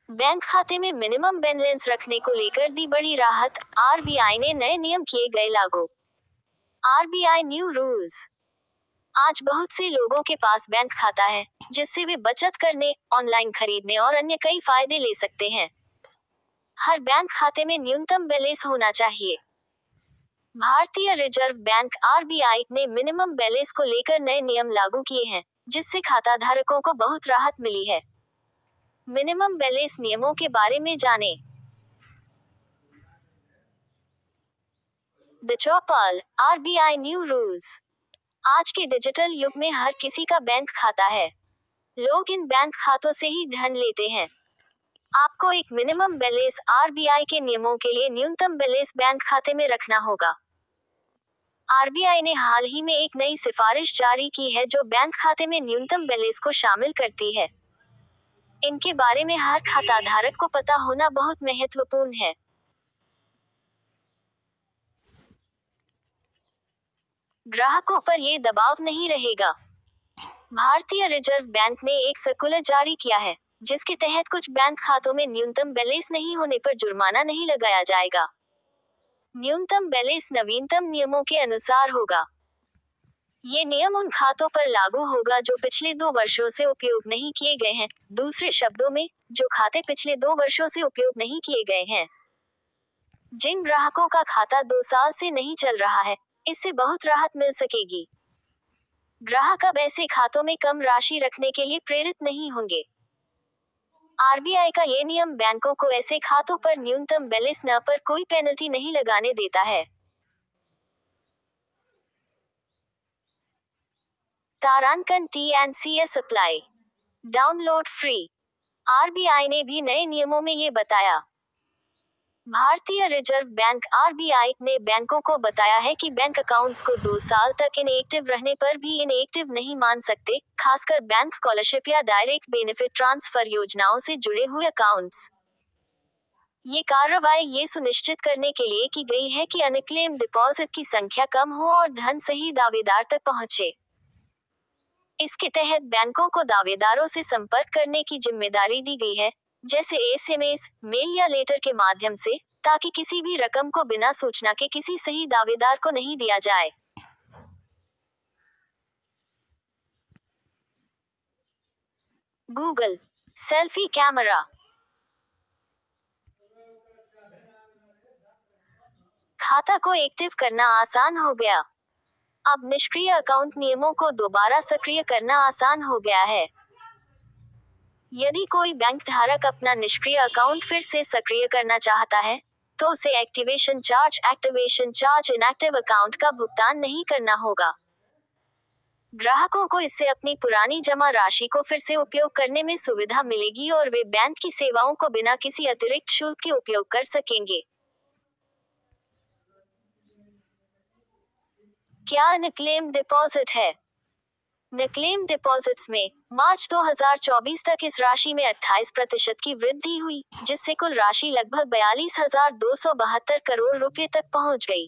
Bank खाते में minimum balance रखने को लेकर दी बड़ी राहत, आरबीआई ने नए नियम किए गए लागू। RBI new rules. आज बहुत से लोगों के पास बैंक खाता है, जिससे वे बचत करने, ऑनलाइन खरीदने और अन्य कई फायदे ले सकते हैं। हर बैंक खाते में न्यूनतम बैलेंस होना चाहिए। भारतीय रिजर्व बैंक आरबीआई ने मिनिमम बैलेंस को लेकर नए नियम लागू किए हैं, जिससे खाता धारकों को बहुत राहत मिली है। मिनिमम बैलेंस नियमों के बारे में जानें। The Chaupal, RBI new rules. आज के डिजिटल युग में हर किसी का बैंक खाता है। लोग इन बैंक खातों से ही धन लेते हैं। आपको एक मिनिमम बैलेंस आरबीआई के नियमों के लिए न्यूनतम बैलेंस बैंक खाते में रखना होगा। आरबीआई ने हाल ही में एक नई सिफारिश जारी की है जो बैंक खाते में न्यूनतम बैलेंस को शामिल करती है। इनके बारे में हर खाता धारक को पता होना बहुत महत्वपूर्ण है। ग्राहकों पर ये दबाव नहीं रहेगा। भारतीय रिजर्व बैंक ने एक सर्कुलर जारी किया है, जिसके तहत कुछ बैंक खातों में न्यूनतम बैलेंस नहीं होने पर जुर्माना नहीं लगाया जाएगा। न्यूनतम बैलेंस नवीनतम नियमों के अनुसार होगा। ये नियम उन खातों पर लागू होगा जो पिछले 2 वर्षों से उपयोग नहीं किए गए हैं। दूसरे शब्दों में, जो खाते पिछले 2 वर्षों से उपयोग नहीं किए गए हैं। जिन ग्राहकों का खाता 2 साल से नहीं चल रहा है, इससे बहुत राहत मिल सकेगी। ग्राहक अब ऐसे खातों में कम राशि रखने के लिए प्रेरित नहीं होंगे। आरबीआई का ये नियम बैंकों को ऐसे खातों पर न्यूनतम बैलेंस न पर कोई पेनल्टी नहीं लगाने देता है। तारांकन TNCS apply. Download free. RBI ने भी नए नियमों में ये बताया। भारतीय रिजर्व बैंक आरबीआई ने बैंकों को बताया है कि बैंक अकाउंट्स को 2 साल तक इनएक्टिव रहने पर भी इनएक्टिव नहीं मान सकते, खासकर बैंक स्कॉलरशिप या डायरेक्ट बेनिफिट ट्रांसफर योजनाओं से जुड़े हुए अकाउंट्स। ये कार्रवाई ये सुनिश्चित करने के लिए की गई है कि अनक्लेम डिपॉजिट की संख्या कम हो और धन सही दावेदार तक पहुंचे। इसके तहत बैंकों को दावेदारों से संपर्क करने की जिम्मेदारी दी गई है, जैसे एसएमएस, मेल या लेटर के माध्यम से, ताकि किसी भी रकम को बिना सूचना के किसी सही दावेदार को नहीं दिया जाए। Google selfie camera. खाता को एक्टिव करना आसान हो गया। अब निष्क्रिय अकाउंट नियमों को दोबारा सक्रिय करना आसान हो गया है। यदि कोई बैंक धारक अपना निष्क्रिय अकाउंट फिर से सक्रिय करना चाहता है, तो उसे एक्टिवेशन चार्ज इनएक्टिव अकाउंट का भुगतान नहीं करना होगा। ग्राहकों को इससे अपनी पुरानी जमा राशि को फिर से उपयोग करने में सुविधा मिलेगी और वे बैंक की सेवाओं को बिना किसी अतिरिक्त शुल्क के उपयोग कर सकेंगे। क्या अनक्लेम डिपॉजिट है? नक्लेम डिपॉजिट्स में मार्च 2024 तक इस राशि में 28% की वृद्धि हुई, जिससे कुल राशि लगभग 42,272 करोड़ रुपए तक पहुंच गई।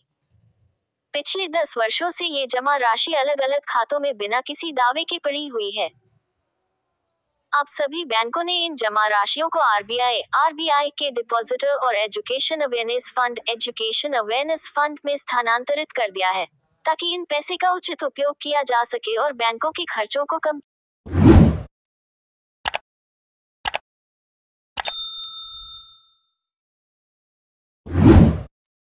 पिछले 10 वर्षों से ये जमा राशि अलग अलग खातों में बिना किसी दावे के पड़ी हुई है। अब सभी बैंकों ने इन जमा राशियों को आरबीआई के डिपॉजिटर और एजुकेशन अवेयरनेस फंड में स्थानांतरित कर दिया है, ताकि इन पैसे का उचित उपयोग किया जा सके और बैंकों के खर्चों को कम